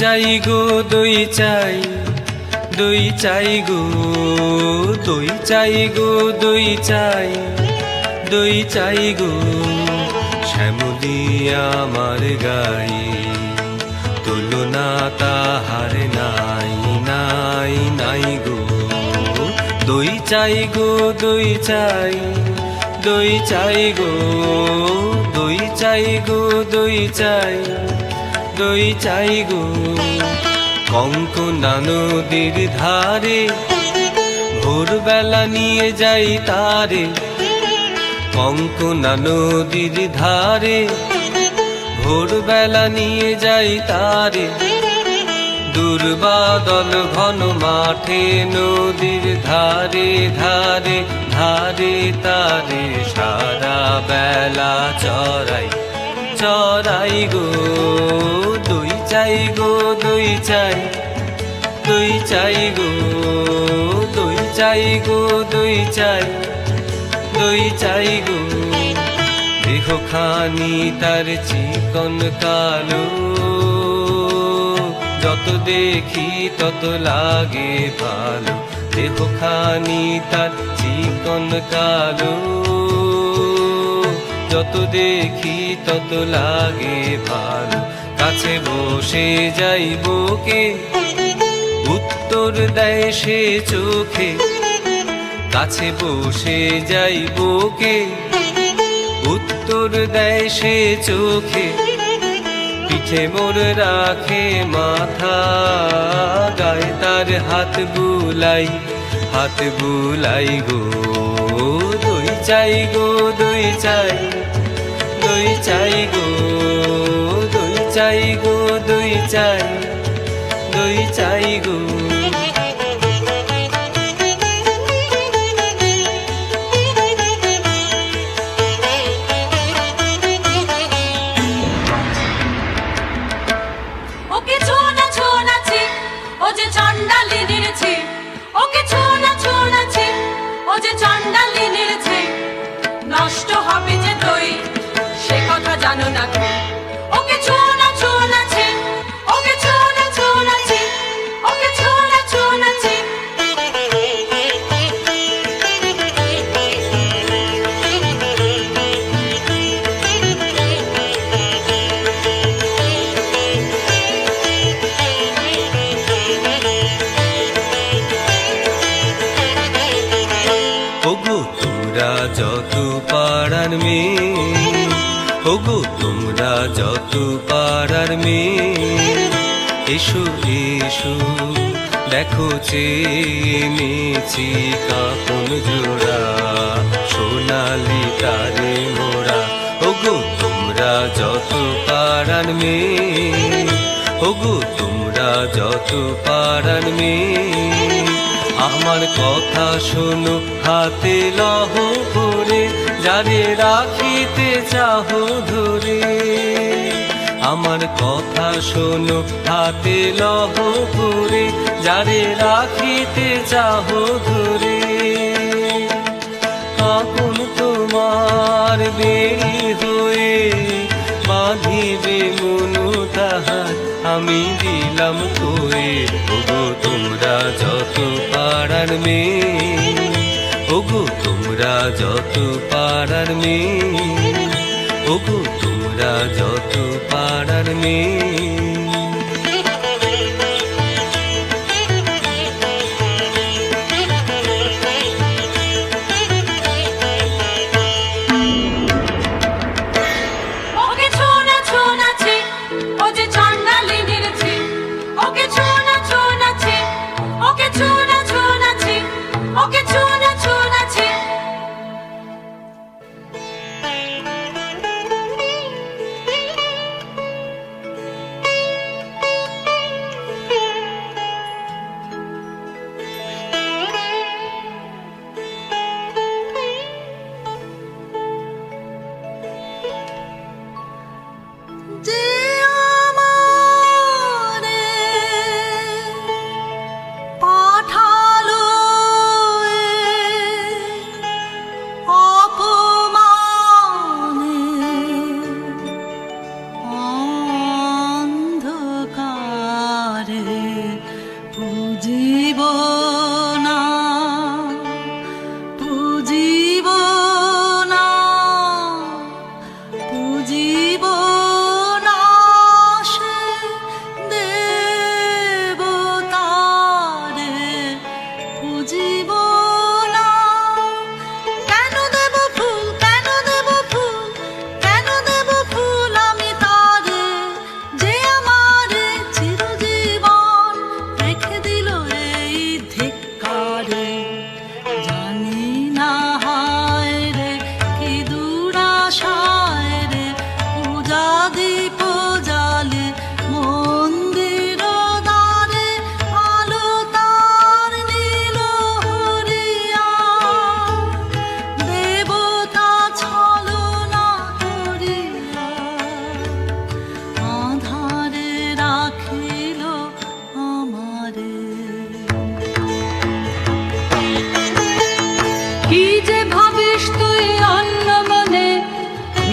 চাই গো দই চাই, দই চাই গো, দই চাই গো, দই চাই, দই চাই গো। শ্যামলী আমার গাই, তুলনা তাহার নাই নাই নাই গো। দই চাই গো দই চাই, দই চাই গো, দই চাই গো, দই চাই, দই চাই গো। কঙ্কনা নদীর ধারে ভোরবেলা নিয়ে যাই তারে, কঙ্কনা নদীর ধারে ভোরবেলা নিয়ে যাই তারে। দুর্বাদল ঘন মাঠে নদীর ধারে ধারে ধারে তারে সারা বেলা চড়াই চড়াই গো। দই চাই গো দই চাই, দই চাই গো, দই চাই গো, দই চাই, দই চাই গো। দেহখানি তার চিকন কালো, যত দেখি তত লাগে ভালো। দেহখানি তার চিকন কালো, যত দেখি তত লাগে ভালো। কাছে বসে যাইব কে, উত্তর দেয় সে চোখে। কাছে বসে যাইব কে, উত্তর দেয় সে চোখে। পিঠে মোর রাখে মাথা, গায়ে তার হাত বুলাই, হাত বুলাই গো। দই চাই গো দই চাই, দই চাই গো, দই চাই গো, দই চাই, দই চাই গো। ওকে ছোনা ছোনাছি, ও যে চন্ডালিনীর ছি। ওকে ছোনা ছোনাছি, ও যে চন্ডালিনীর ছি। নষ্ট হবে যে দই, সে কথা জানো না কি? ওকে ছোনা ছোনাছি, ওকে ছোনা ছোনাছি, ওকে ছোনা ছোনাছি। ওগো তোমরা যত পাড়ার মেয়ে, ওগো তোমরা যত পাড়ার মেয়ে, এসো এসো দেখো চেয়েছি কাপন জোড়া, সোনালি তারে মোড়া। ওগো তোমরা যত পাড়ার মেয়ে, ওগো তোমরা যত পাড়ার মেয়ে, আমার কথা শোনো হাতে লহ করে, যারে রাখিতে চাহো ধরে। আমার কথা শোনো হাতে লহ করে, যারে রাখিতে চাহো ধরে। আপন তোমার বেড়ি হয়ে বাঁধিবে মনু তাহার, আমি দিলাম তোয়ে। ওগো তোমরা যত পাড়ার মেয়ে, ওগো তোমরা যত পাড়ার মেয়ে, ওগো তোমরা যত পাড়ার মেয়ে। ওকে ছোনা ছোনাছি, ও যে চন্ডালিনীর ছি। ওকে ছোনা ছোনাছি, ওকে ছোনা ছোনাছি, ওকে ছোনা ছোনাছি।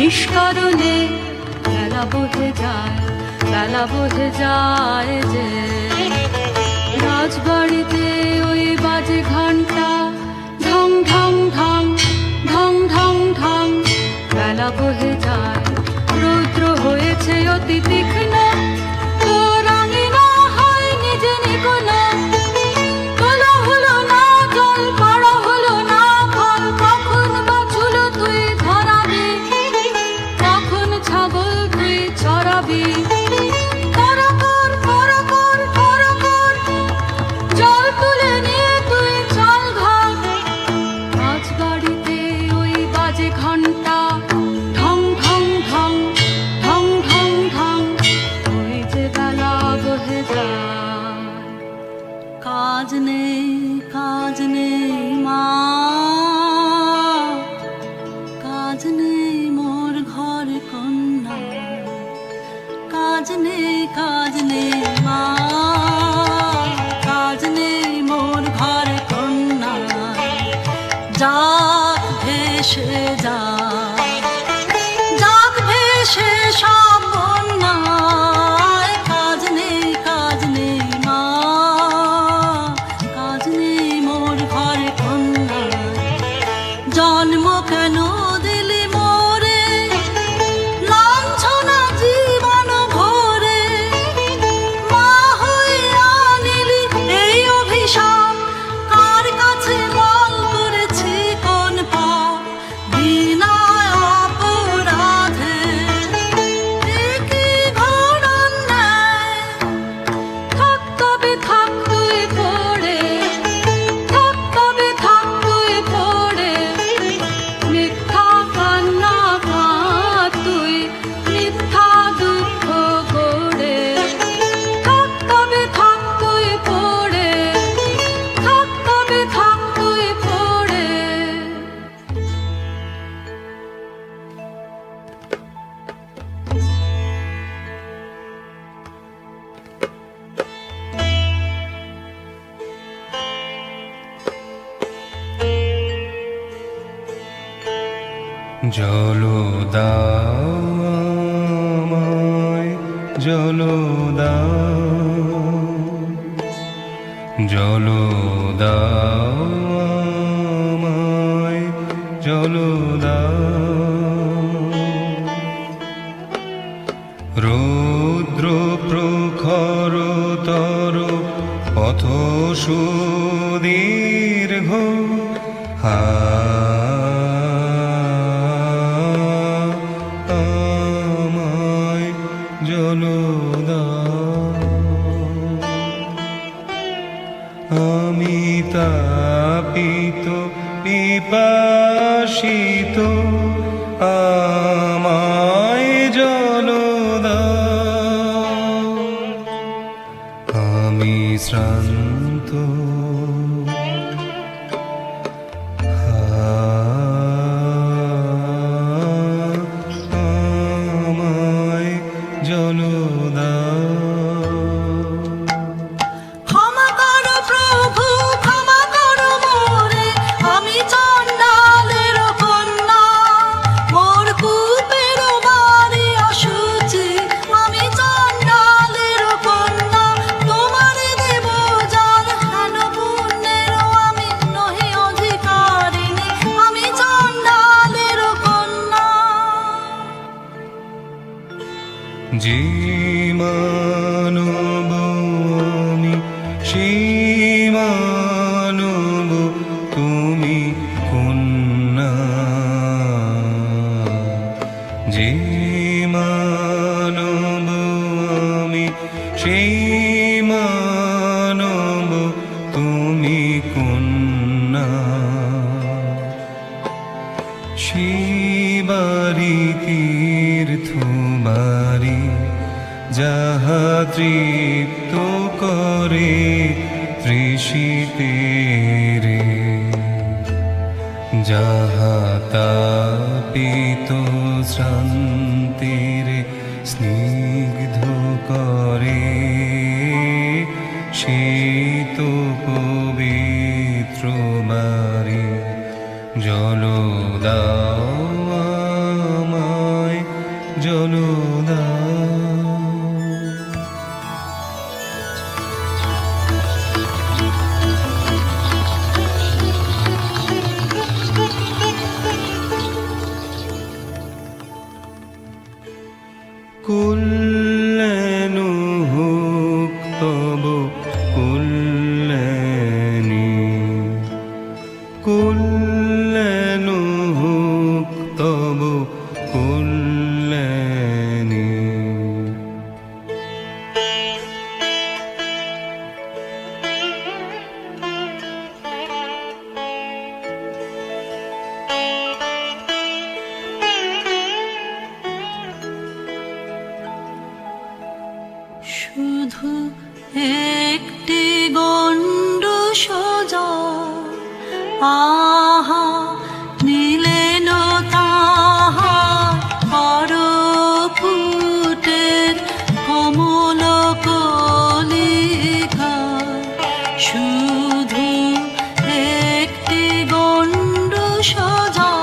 নিষ্কারণে বেলা বহে যায়, বেলা বহে যায় যে রাজবাড়িতে ওই বাজে ঘন্টা ঢং ঢং ঢং ঢং ঢং ঢং। বেলা বহে যায়, রৌদ্র হয়েছে অতি তীক্ষ্ণ, রাঙিনা হয়নি যে নিকোনা। তোলা হলো না জল, পাড়া হলো না ফল, কখন বাছুর তুই ধরাবি, কখন ছাগল তুই চড়াবি। করকর করকর করকর, জল তুলে নিয়ে তুই চল ঘর। রাজবাড়িতে ওই বাজে ঘন্টা ঢং ঢং ঢং ঢং ঢং ঢং। ওই যে বেলা বহে যায়। কাজ নেই কাজ নেই মা, কাজ নেই মোর ঘর কন্যা। কাজ নেই মা, কাজ নেই মোর ঘর কন্যা। যাক ভেসে যায়, যাক ভেসে সব বন্যায়। কাজ নেই মা, কাজ নেই মোর ঘর কন্যা। জন্ম কেন দিলি মোরে, লাঞ্ছনা জীবন ভরে। মা হইয়া নিলি এই অভিশাপ, কার কাছে বল করেছি কোন পাপ। বিনায় অপরাধে কি ঘোর অন্যায়। থাক তবে থাক তুই পড়ে, থাক তবে থাক তুই পড়ে। মিথ্যা কান্না কাঁদ তুই, মিথ্যা দুঃখ গড়ে। থাক তবে থাক তুই পড়ে, থাক তবে থাক তুই পড়ে। জল দাও আমায়, জল দাও, জল দাও আমায়, জল দাও। রৌদ্র প্রখরতর পথ সুদীর্ঘ, আমায় জল দাও। আমি তাপিত পিপাসিত, আমায় জল দাও। আমি শ্রান্ত, আমায় জল দাও। ক্ষমা করো প্রভু, ক্ষমা করো মোরে, আমি চণ্ডালের কন্যা। মোর কূপের বাড়ি অশুচি, আমি চণ্ডালের কন্যা। তোমারে দেব জল হেন পুণ্যের, আমি নহি অধিকারিণী, আমি চণ্ডালের কন্যা। যে মানব আমি সেই মানব তুমি কন্যা। যে মানব আমি সেই মানব তুমি কন্যা। শিবারি তীর্থ বাড়ি, যাহা তৃপ্ত করে তৃষিতের, যাহা তাপিত শান্তির স্নিগ্ধ করে। শীত পবিত্র বাড়ি, জল দাও আমায়। জলদান। কল্যাণ হোক তব কল্যাণী, কল্যাণ হোক তব কল্যাণী। শুধু একটি গণ্ড সোজা, আহা নিলেন তাহার পরপুটের কমল কলিকা। শুধু একটি গণ্ড সোজা,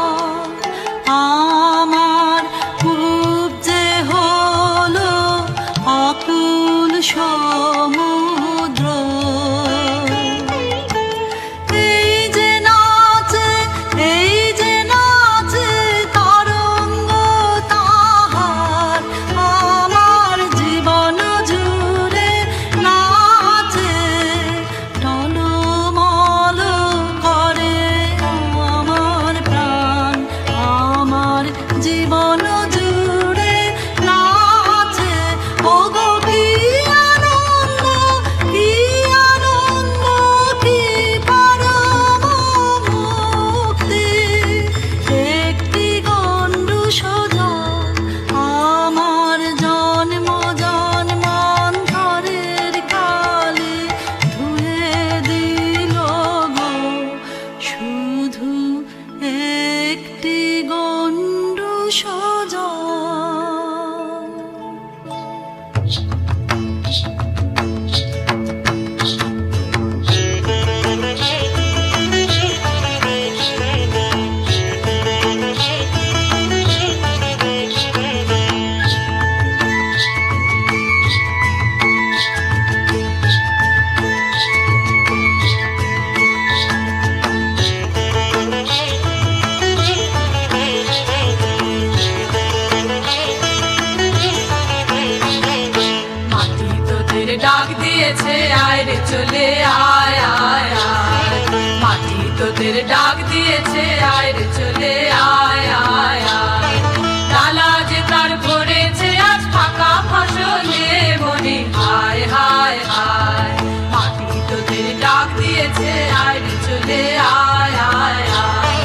আমার পূব যে হলো অকুল সমুদ্র। এই যে নাচে, এই যে নাচে তরঙ্গ তাহার, আমার জীবন জুড়ে নাচে টলমল করে আমার প্রাণ, আমার জীবন জুড়ে নাচে। ওগো কি আনন্দ, কি আনন্দ, কি পরম মুক্তি। একটি গণ্ড সোজা, আমার জন্ম জন্মান্তরের কালে ধুয়ে দিল গো। শুধু একটি গণ্ড সোজা। মাটি তোদের ডাক দিয়েছে, আয় রে চলে আয় আয় আয়। মাটি তোদের ডাক দিয়েছে, আয় রে চলে আয় আয় আয়। ডালা যে তার ভরেছে আজ ফাঁকা ফসলে মনে, হায় হায় হায়। মাটি তোদের ডাক দিয়েছে, আয় রে চলে আয় আয় আয়।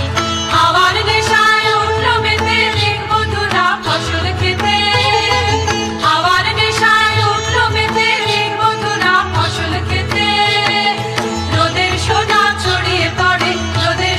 হাওয়ার নেশায় উঠল মেতে মেঘ বধুরা ফসল খেতে। হাওয়ার নেশায় উঠল মেতে মেঘ বধুরা ফসল খেতে। রোদের সোনা ছড়িয়ে পড়ে, রোদের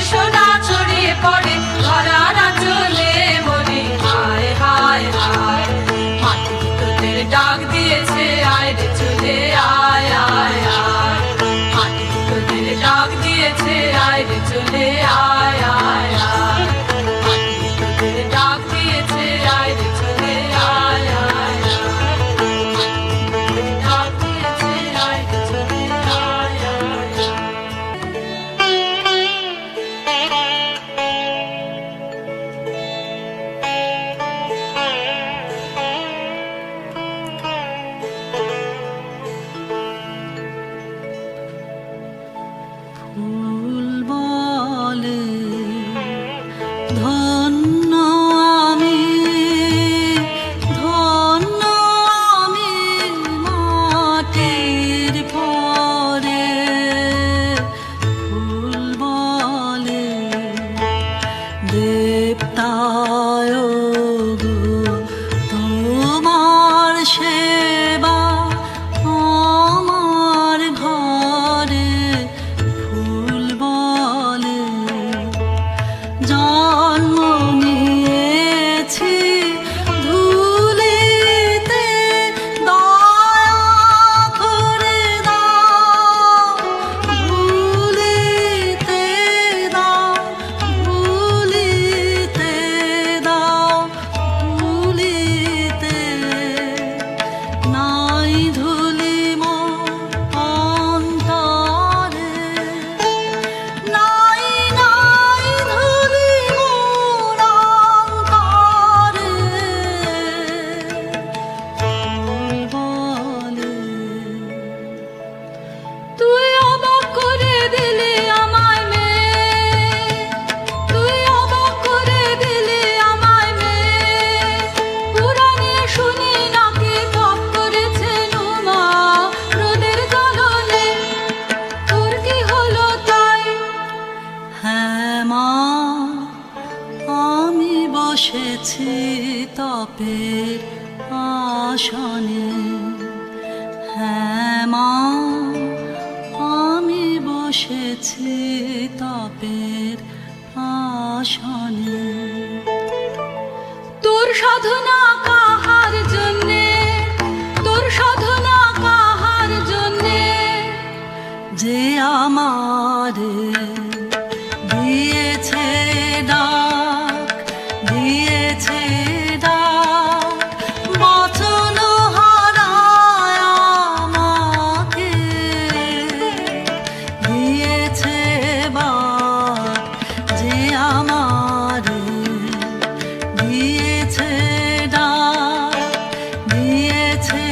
তপের আসনে। হ্যাঁ মা, আমি বসেছি তপের আসনে। তোর সাধনা কাহার জন্যে, তোর সাধনা কাহার জন্যে, যে আমারে দিয়েছে ডাক, দিয়েছে ডাক, বচন হারায় আমাকে দিয়েছে বাক, যে আমারে দিয়েছে ডাক, দিয়েছে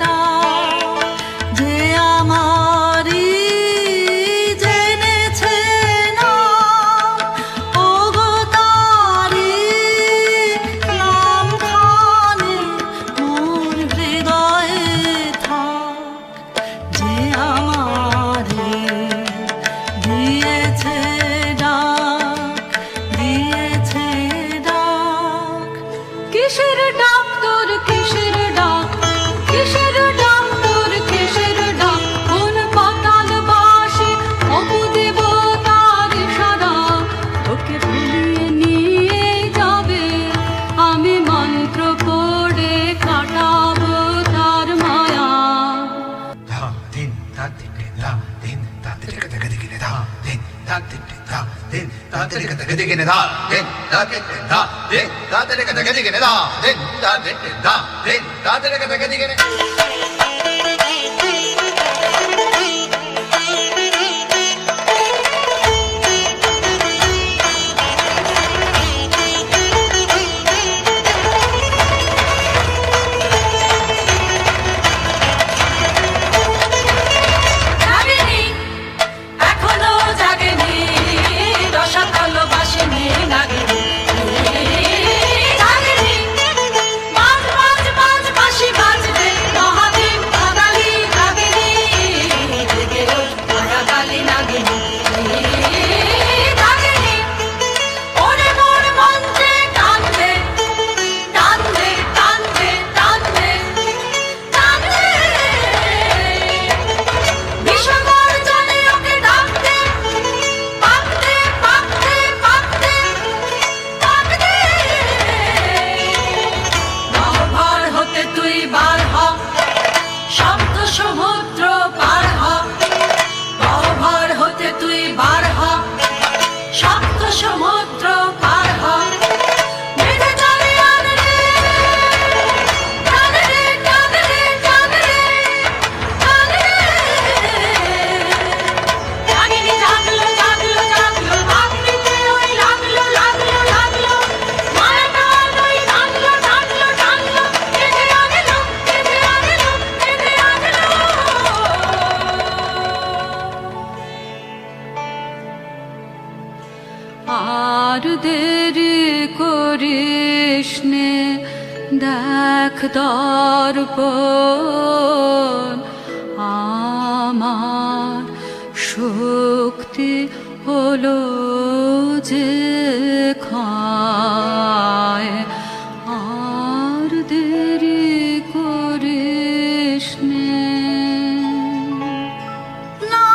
ডাক, যে আমারি জেনেছে নাম, ওগো তারি নামখানি মোর হৃদয়ে থাক, যে আমারে দিয়েছে ডাক, দিয়েছে ডাক। কিসের ডাক তোর, কিসের ডাক, কিসের ডাক তোর, কিসের ডাক, কোন পাতাল বাসে অপুদেব তার ইশারা, তোকে ভুলিয়ে নিয়ে যাবে, আমি মন্ত্র পড়ে কাটাবো তার মায়া। da din da din da din da din da din da din da din da din da din da din da din da din da din da din da din da din da din da din da din da জাগেনি, এখনো জাগেনি, রসাতল বাসিনি লাগেনি। জাগেনি, বাজ বাজ বাজ বাঁশি বাজবে, মহাদেব কাঙালি লাগেনি, জেগে ওঠ কাঙালি লাগেনি। জাগেনি, ওরে মোর মঞ্চে টানবে, টানবে, টানবে, টানবে, টানবে। বিশ্বগর্জনে ওকে ডাকতে, পাকতে, পাকতে, পাকতে, পাকতে। গহ্বর হতে তুই বার হ, শব্দ সমুদ্র পার হ। গহ্বর হতে তুই বার হ, শব্দ সমুদ্র পার হ। বেঁধে চলে আন রে, টান রে, টান রে, টান রে, টান রে। জাগেনি, জাগলো, জাগলো, জাগলো, ভাবনিতে ওই লাগলো, লাগলো, লাগলো। মায়াটা ওই টানলো, টানলো, টানলো, কেঁদে আগলো, কেঁদে আগলো, কেঁদে আগলো। আর দেরি করিস নে, দেখ দর্পণ, আমার শক্তি হলো যে ক্ষয়। আর দেরি করিস নে। না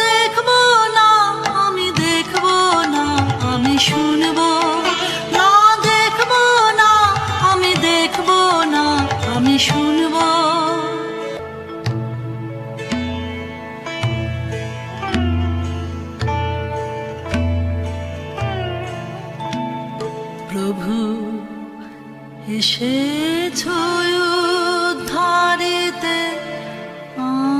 দেখবো না, আমি দেখবো না, আমি শুনবো না, দেখবো না, আমি দেখবো না, আমি শুনবো। প্রভু এসেছো উদ্ধারিতে আমায়,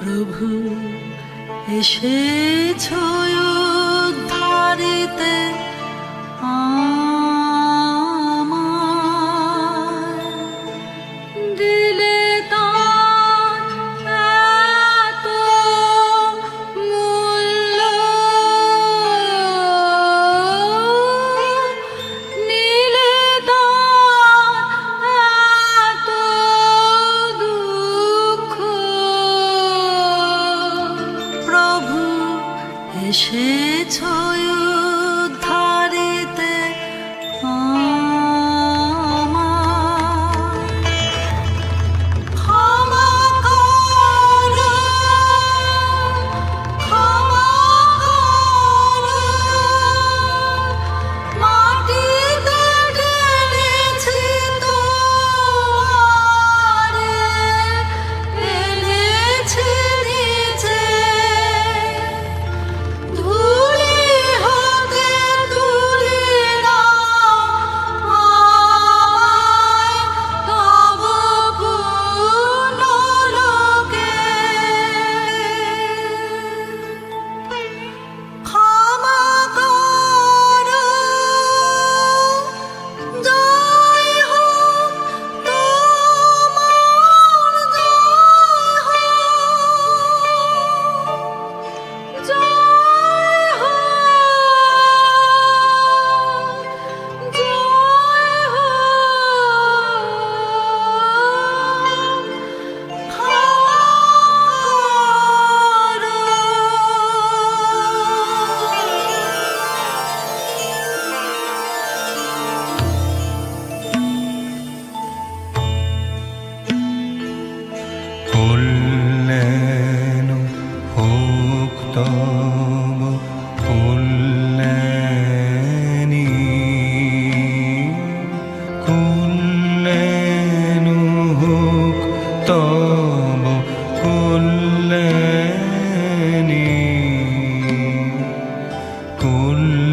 প্রভু এসেছো উদ্ধারিতে আমায়। দিলে তার এত মূল্য, নিলে তার এত দুঃখ। প্রভু এসে কোন